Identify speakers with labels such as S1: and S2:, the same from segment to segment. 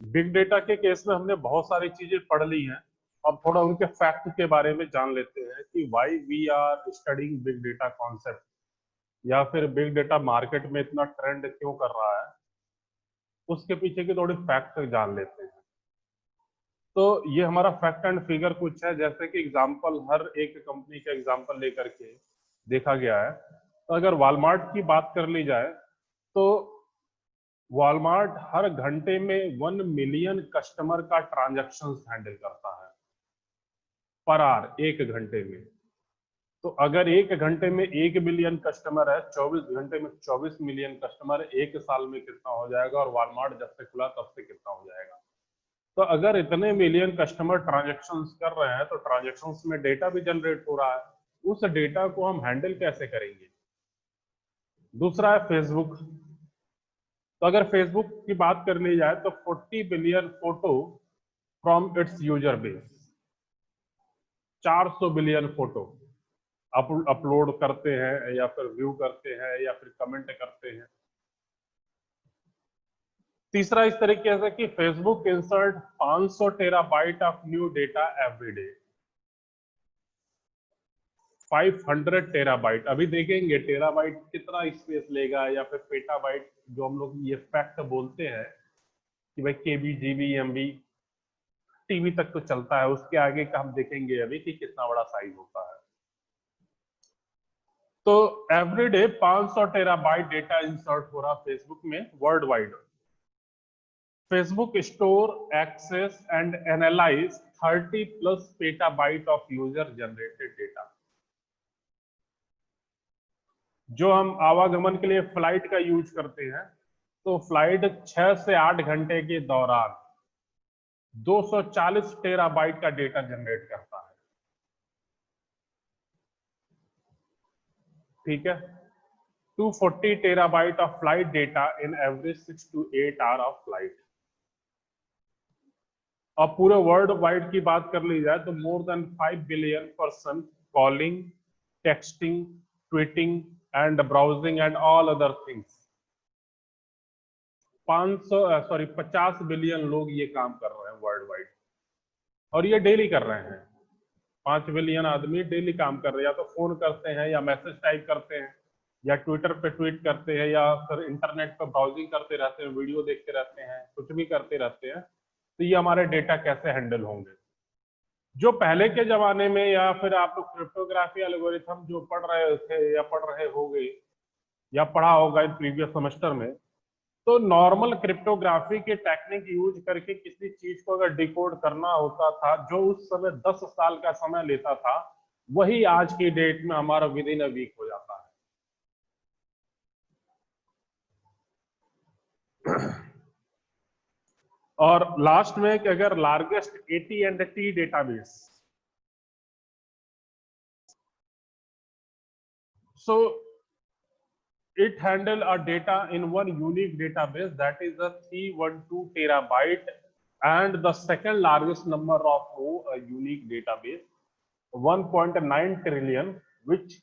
S1: Big data के case में हमने बहुत सारी चीजें पढ़ ली हैं। अब थोड़ा उनके फैक्ट के बारे में जान लेते हैं कि why we are studying big data concept, या फिर बिग डेटा मार्केट में इतना ट्रेंड क्यों कर रहा है, उसके पीछे की थोड़ी फैक्ट जान लेते हैं। तो ये हमारा फैक्ट एंड फिगर कुछ है, जैसे कि एग्जांपल हर एक कंपनी का एग्जांपल लेकर के देखा गया है। तो अगर वॉलमार्ट की बात कर ली जाए तो वॉलमार्ट हर घंटे में 1 मिलियन कस्टमर का ट्रांजैक्शंस हैंडल करता है पर आवर, एक घंटे में। तो अगर एक घंटे में 1 मिलियन कस्टमर है, 24 घंटे में 24 मिलियन कस्टमर, एक साल में कितना हो जाएगा, और वॉलमार्ट जब से खुला तब से कितना हो जाएगा। तो अगर इतने मिलियन कस्टमर ट्रांजैक्शंस कर रहे हैं तो ट्रांजैक्शंस में डेटा भी जनरेट हो रहा है। उस डेटा को हम हैंडल कैसे करेंगे? दूसरा है फेसबुक। तो अगर फेसबुक की बात कर ली जाए तो 40 billion photo from its user base, 400 billion photo upload करते हैं या फिर व्यू करते हैं या फिर कमेंट करते हैं। तीसरा इस तरीके से कि Facebook insert 500 terabyte of new data every day, 500 terabyte. अभी देखेंगे टेराबाइट कितना स्पेस लेगा, या फिर पेटाबाइट जो हम लोग ये फैक्ट बोलते हैं कि भाई केबी, जीबी, एमबी, टीवी तक तो चलता है, उसके आगे का हम देखेंगे अभी कि कितना बड़ा साइज होता है। तो एवरीडे 500 टेराबाइट डेटा इंसर्ट हो रहा फेसबुक में world wide. Facebook store, access and analyse 30 plus petabyte of user generated data. जो हम आवागमन के लिए फ्लाइट का यूज करते हैं, तो फ्लाइट 6 से 8 घंटे के दौरान 240 टेराबाइट का डेटा जनरेट करता है। ठीक है, 240 terabyte of flight data in average 6 to 8 hour of flight. अब पूरे वर्ल्ड वाइड की बात कर ली जाए तो more than 5 billion person calling, texting, tweeting and browsing and all other things. 50 billion लोग ये काम कर रहे हैं वर्ल्ड वाइड, और ये डेली कर रहे हैं। 5 बिलियन आदमी डेली काम कर रहे हैं, या तो फोन करते हैं, या मैसेज टाइप करते हैं, या ट्विटर पे ट्वीट करते हैं, या फिर इंटरनेट पर ब्राउजिंग करते रहते हैं, वीडियो देखते रहते हैं, कुछ भी करते रहते हैं। तो ये हमारे डेटा कैसे हैंडल होंगे? जो पहले के जमाने में, या फिर आप लोग क्रिप्टोग्राफी एल्गोरिथम जो पढ़ रहे थे या पढ़ रहे होंगे या पढ़ा होगा इन प्रीवियस सेमेस्टर में, तो नॉर्मल क्रिप्टोग्राफी के टेक्निक यूज करके किसी चीज को अगर डिकोड करना होता था, जो उस समय 10 साल का समय लेता था, वही आज की डेट में हमारा विद इन अ वीक हो जाता है। और लास्ट में कि अगर largest AT&T database, so it handle a data in one unique database, that is a 312 terabyte, and the second largest number of a unique database 1.9 trillion, which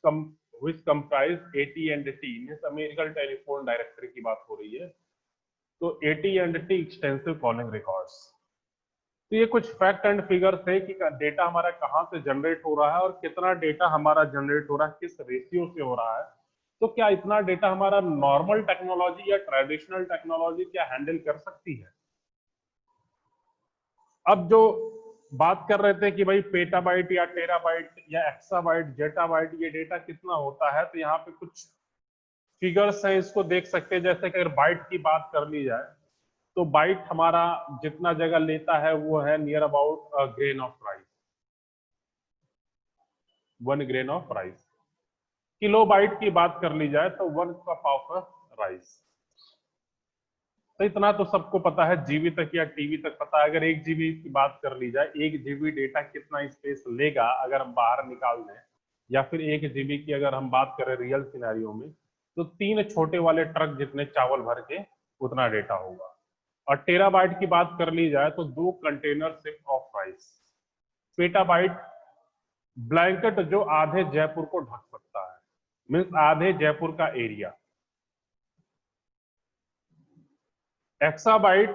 S1: comprise AT&T, means American telephone directory की बात हो रही है। तो AT&T extensive calling records. तो ये कुछ fact and figure थे कि डेटा हमारा कहाँ से जनरेट हो रहा है और कितना डेटा हमारा जनरेट हो रहा है, किस रेशियो से हो रहा है। तो क्या इतना डेटा हमारा नॉर्मल टेक्नोलॉजी या ट्रेडिशनल टेक्नोलॉजी क्या हैंडल कर सकती है? अब जो बात कर रहे थे कि भाई पेटाबाइट या टेराबाइट या एक्साबाइट, जेटाबाइट, ये डेटा कितना होता है, तो यहाँ पे कुछ फिगर्स हैं, इसको देख सकते हैं। जैसे कि अगर बाइट की बात कर ली जाए तो बाइट हमारा जितना जगह लेता है वो है near about a grain of rice, 1 grain of rice. Kilobyte की बात कर ली जाए तो 1 कप ऑफ राइस। तो इतना तो सबको पता है, जीबी तक या टीबी तक पता है। अगर 1 जीबी की बात कर ली जाए, 1 जीबी डेटा कितना स्पेस लेगा अगर हम बाहर निकाल दें, या फिर 1 जीबी की अगर हम बात करें रियल सिनेरियो में, तो 3 छोटे वाले ट्रक जितने चावल भर के उतना डेटा होगा। और टेराबाइट की बात कर ली जाए तो 2 container ship of rice. Petabyte blanket जो आधे जयपुर को ढक सकता है, मीन्स आधे जयपुर का area. Exabyte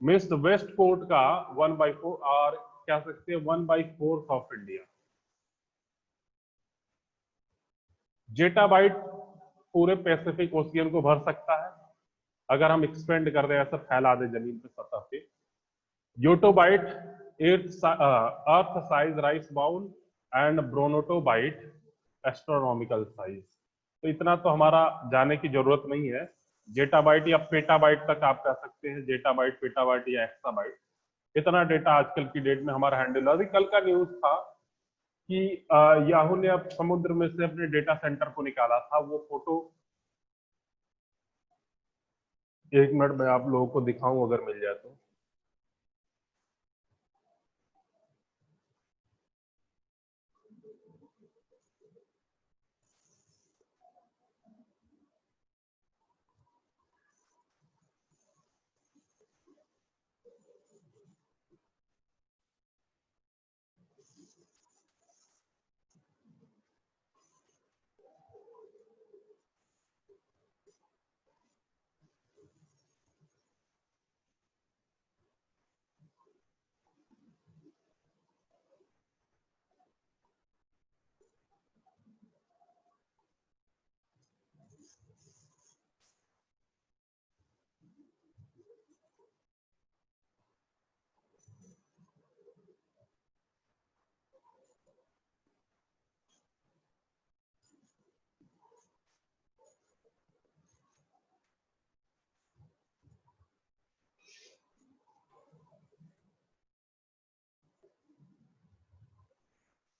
S1: means west coast का 1/4 और क्या सकते हैं 1/4 ऑफ इंडिया। जेटाबाइट पूरे पैसिफिक ओशियन को भर सकता है अगर हम एक्सपेंड कर दें, ऐसा फैला दे जमीन पे सतह पे। Yottabyte earth size rice bowl and brontobyte astronomical size. तो इतना तो हमारा जाने की जरूरत नहीं है। जेटाबाइट या पेटाबाइट तक आप कह सकते हैं, जेटाबाइट, पेटाबाइट या एक्साबाइट। इतना डेटा आजकल की डेट में हमारा हैंडल। अभी कल का न्यूज था कि याहू ने अब समुद्र में से अपने डेटा सेंटर को निकाला था। वो फोटो 1 मिनट में आप लोगों को दिखाऊं अगर मिल जाए तो।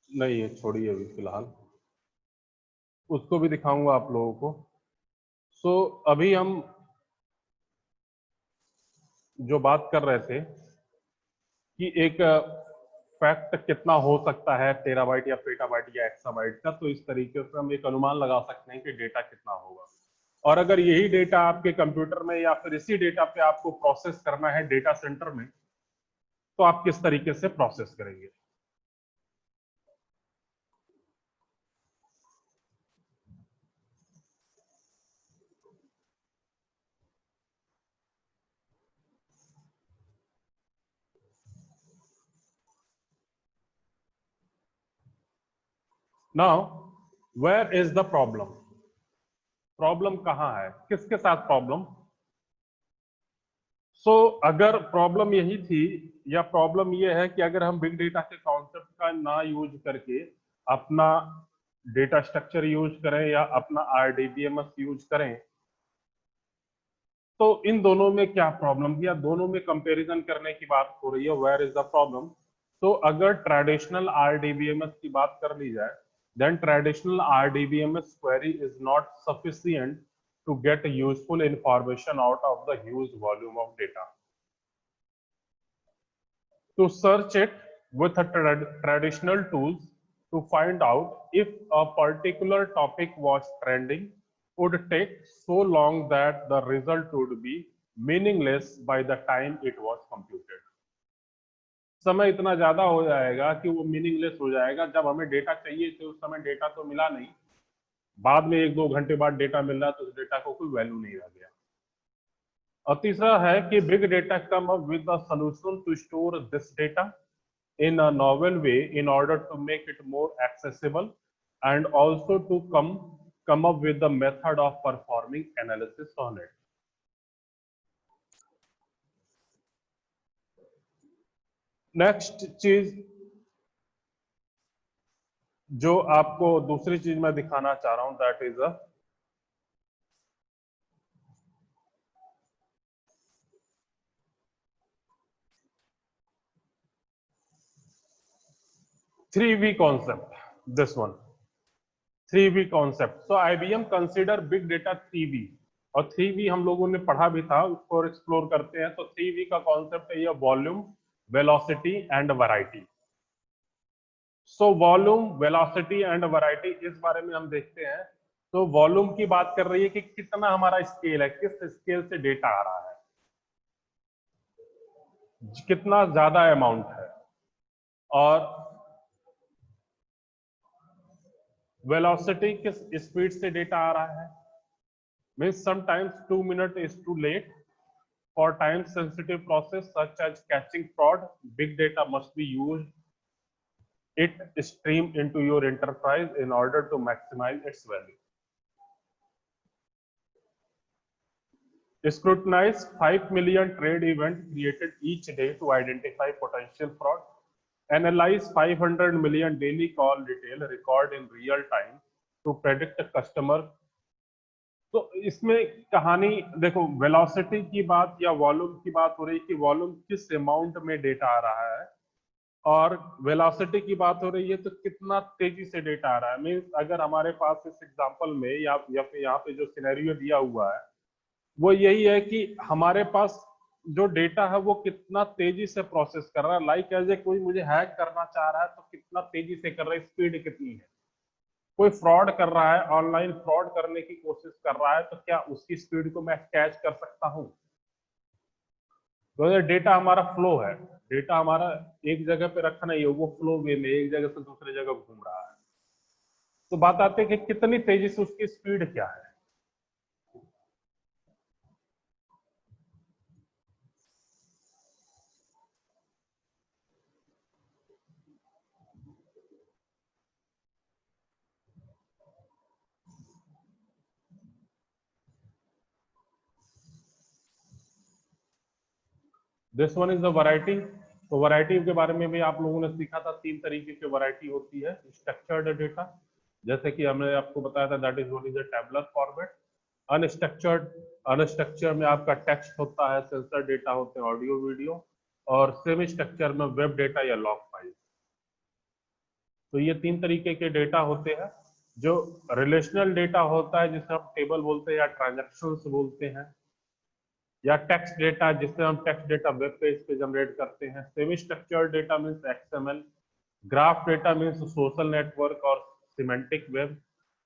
S1: नहीं, ये छोड़िए अभी फिलहाल, उसको भी दिखाऊंगा आप लोगों को। सो अभी हम जो बात कर रहे थे कि एक फैक्ट कितना हो सकता है टेराबाइट या पेटाबाइट या एक्साबाइट का, तो इस तरीके से हम एक अनुमान लगा सकते हैं कि डेटा कितना होगा। और अगर यही डेटा आपके कंप्यूटर में या फिर इसी डेटा पे आपको प्रोसेस करना है डेटा सेंटर में, तो आप किस तरीके से प्रोसेस करेंगे। Now where is the problem. Problem कहां है, किसके साथ प्रॉब्लम। अगर प्रॉब्लम यही थी, या प्रॉब्लम ये है कि अगर हम बिग डेटा के कॉन्सेप्ट का ना यूज करके अपना डेटा स्ट्रक्चर यूज करें या अपना आरडीबीएमएस यूज करें, तो इन दोनों में क्या प्रॉब्लम, या दोनों में कंपैरिजन करने की बात हो रही है, वेयर इज द प्रॉब्लम। तो अगर ट्रेडिशनल आरडीबीएमएस की बात कर ली जाए, then traditional RDBMS query is not sufficient to get useful information out of the huge volume of data. To search it with a traditional tools to find out if a particular topic was trending would take so long that the result would be meaningless by the time it was computed. समय इतना ज्यादा हो जाएगा कि वो meaningless हो जाएगा। जब हमें डेटा चाहिए तो उस समय डेटा तो मिला नहीं, बाद में 1-2 घंटे बाद डेटा मिल रहा है, तो उस डेटा को कोई वैल्यू नहीं रह गया। और तीसरा है कि big data come up with the solution to store this data in a novel way in order to make it more accessible, and also to come up with the method of performing analysis on it. Next चीज जो आपको दूसरी चीज मैं दिखाना चाह रहा हूं, that is a 3V concept. This one 3V concept. So IBM consider big data 3V, और 3V हम लोगों ने पढ़ा भी था, उसको एक्सप्लोर करते हैं। तो 3V का कॉन्सेप्ट है ये volume, velocity and variety. So volume, velocity and variety, इस बारे में हम देखते हैं। तो वॉल्यूम की बात कर रही है कि कितना हमारा स्केल है, किस स्केल से डेटा आ रहा है, कितना ज्यादा अमाउंट है। और वेलोसिटी किस स्पीड से डेटा आ रहा है, means sometimes 2 minute is too late, For time sensitive process such as catching fraud, big data must be used it stream into your enterprise in order to maximize its value. Scrutinize 5 million trade events created each day to identify potential fraud. Analyze 500 million daily call detail record in real time to predict customer. तो इसमें कहानी देखो, velocity की बात या volume की बात हो रही है कि वॉल्यूम किस अमाउंट में डेटा आ रहा है, और वेलोसिटी की बात हो रही है तो कितना तेजी से डेटा आ रहा है। मींस अगर हमारे पास इस एग्जांपल में या फिर यहाँ पे जो सिनेरियो दिया हुआ है वो यही है कि हमारे पास जो डेटा है वो कितना तेजी से प्रोसेस कर रहा है। लाइक एज ए कोई मुझे हैक करना चाह रहा है तो कितना तेजी से कर रहा है, स्पीड कितनी है। कोई फ्रॉड कर रहा है, ऑनलाइन फ्रॉड करने की कोशिश कर रहा है, तो क्या उसकी स्पीड को मैं कैच कर सकता हूं? तो ये डेटा हमारा फ्लो है, डेटा हमारा एक जगह पे रखा नहीं है, वो फ्लो वे में एक जगह से दूसरी जगह घूम रहा है। तो बात आती है कि कितनी तेजी से उसकी स्पीड क्या है। This one is the variety. तो वैरायटी के बारे में भी आप लोगों ने सीखा था, 3 तरीके की वैरायटी होती है। स्ट्रक्चर्ड डेटा, जैसे कि हमने आपको बताया था, that is one is a tabular format. Unstructured, unstructured में आपका टेक्स्ट होता है, सेंसर डेटा होते हैं, ऑडियो वीडियो, और सेमी स्ट्रक्चर में वेब डेटा या लॉग फाइल। तो ये 3 तरीके के डेटा होते हैं। जो रिलेशनल डेटा होता है जिसे हम टेबल बोलते हैं या ट्रांजैक्शंस बोलते हैं, या टेक्स्ट डेटा जिससे हम टेक्स्ट डेटा वेब पेज पे जनरेट करते हैं। Semi structured data means XML, graph data means social network और semantic web,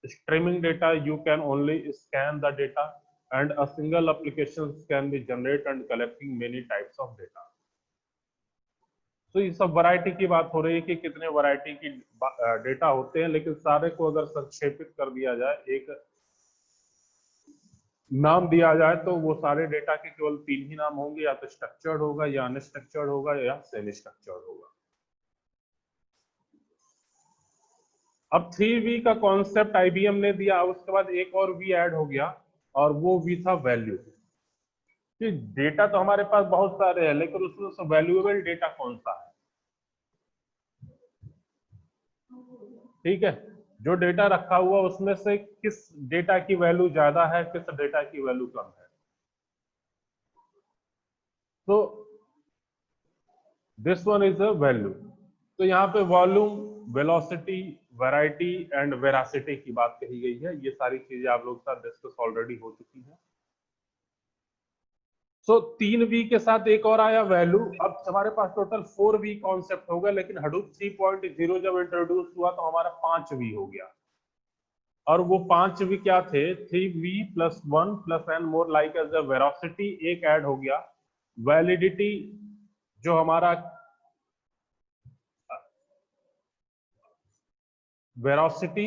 S1: streaming data you can only scan the data and a single application can be generate and collecting many types of data। तो ये सब variety की बात हो रही है कि कितने वैरायटी की डेटा होते हैं, लेकिन सारे को अगर संक्षेपित कर दिया जाए, एक नाम दिया जाए, तो वो सारे डेटा के केवल 3 ही नाम होंगे, या तो स्ट्रक्चर्ड होगा, या अनस्ट्रक्चर्ड होगा, या सेमी स्ट्रक्चर्ड होगा। अब 3V का कॉन्सेप्ट आईबीएम ने दिया, उसके बाद एक और V ऐड हो गया, और वो V था वैल्यू। कि डेटा तो हमारे पास बहुत सारे हैं, लेकिन उसमें से वैल्यूएबल डेटा कौन सा है? ठीक है, जो डेटा रखा हुआ उसमें से किस डेटा की वैल्यू ज्यादा है, किस डेटा की वैल्यू कम है। तो this one is a value. तो यहाँ पे volume, velocity, variety and veracity की बात कही गई है। ये सारी चीजें आप लोग साथ डिस्कस ऑलरेडी हो चुकी हैं। सो 3V के साथ एक और आया वैल्यू। अब हमारे पास टोटल 4V कॉन्सेप्ट होगा, लेकिन हडूप 3.0 जब इंट्रोड्यूस हुआ तो हमारा 5V हो गया। और वो 5V क्या थे? 3V प्लस 1 प्लस n more like as a velocity एक ऐड हो गया। वैलिडिटी, जो हमारा velocity,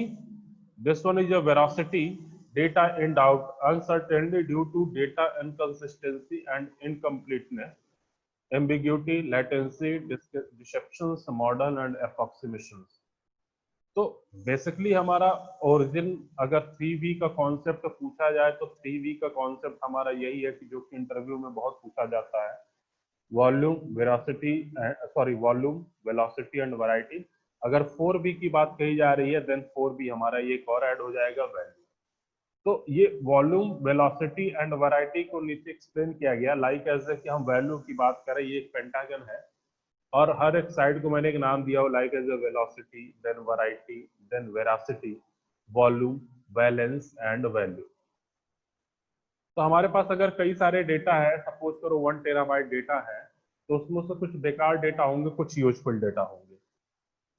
S1: this one is a velocity, data in doubt, uncertainty due to data inconsistency and incompleteness, ambiguity, latency, deceptions, model and approximations। तो basically हमारा origin, अगर 3V का concept पूछा जाए तो 3V का कॉन्सेप्ट हमारा यही है कि जो कि इंटरव्यू में बहुत पूछा जाता है, volume, velocity, volume, velocity and variety. अगर 4V की बात कही जा रही है, देन 4V हमारा ये एक और ऐड हो जाएगा, वैल्यू। तो ये वॉल्यूम, वेलोसिटी एंड वैरायटी को नीचे एक्सप्लेन किया गया, लाइक ऐसे कि हम वैल्यू की बात करें, ये एक पेंटागन है और हर एक साइड को मैंने एक नाम दिया हो, like as a velocity, then variety, then veracity, volume, balance and value. तो हमारे पास अगर कई सारे डेटा है, सपोज करो 1 टेराबाइट डेटा है, तो उसमें से कुछ बेकार डेटा होंगे, कुछ यूजफुल डेटा होंगे।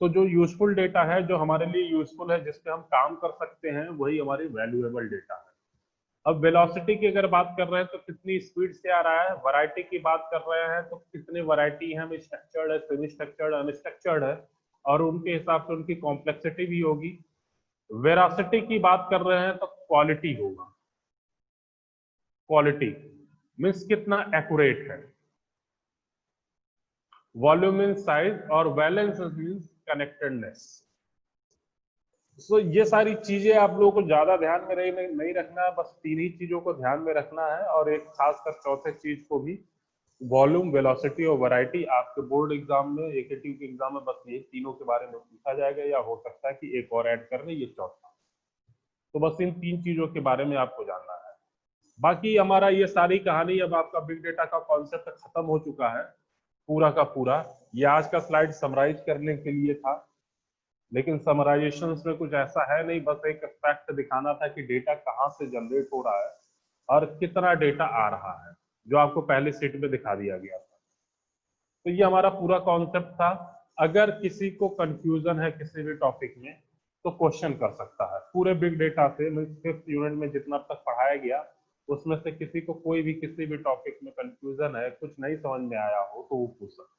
S1: तो जो यूजफुल डेटा है, जो हमारे लिए यूजफुल है, जिस पे हम काम कर सकते हैं, वही हमारी वैल्यूएबल डेटा है। अब वेलोसिटी की अगर बात कर रहे हैं तो कितनी स्पीड से आ रहा है, वैरायटी की बात कर रहे हैं तो कितनी वैरायटी है, स्ट्रक्चर्ड है, सेमी स्ट्रक्चर्ड, अनस्ट्रक्चर्ड है, और उनके हिसाब से उनकी कॉम्प्लेक्सिटी भी होगी। वेरासिटी की बात कर रहे हैं तो क्वालिटी होगा, क्वालिटी, मीन्स कितना एक्यूरेट है, वॉल्यूम मीन्स साइज, और वैलेंस मीन्स कनेक्टेडनेस। तो ये सारी चीजें आप लोगों को ज्यादा ध्यान में नहीं रखना है, बस तीन ही चीजों को ध्यान में रखना है, और एक खासकर चौथे चीज को भी, वॉल्यूम, वेलोसिटी और वैरायटी। आपके बोर्ड एग्जाम में, एकेटीयू के एग्जाम में बस ये तीनों के बारे में पूछा जाएगा, या हो सकता है कि एक और ऐड कर ले, ये चौथा। तो बस इन तीन चीजों के बारे में आपको जानना है। बाकी हमारा ये सारी कहानी, अब आपका बिग डेटा का कॉन्सेप्ट खत्म हो चुका है पूरा का पूरा। ये आज का स्लाइड समराइज करने के लिए था, लेकिन समराइजेशन में कुछ ऐसा है नहीं, बस एक फैक्ट दिखाना था कि डेटा कहाँ से जनरेट हो रहा है और कितना डेटा आ रहा है, जो आपको पहले सीट में दिखा दिया गया था। तो ये हमारा पूरा कॉन्सेप्ट था। अगर किसी को कंफ्यूजन है किसी भी टॉपिक में तो क्वेश्चन कर सकता है। पूरे बिग डेटा से 5th यूनिट में जितना अब तक पढ़ाया गया, उसमें से किसी को कोई भी किसी भी टॉपिक में कंफ्यूजन है, कुछ नहीं समझ में आया हो, तो वो पूछ सकता है।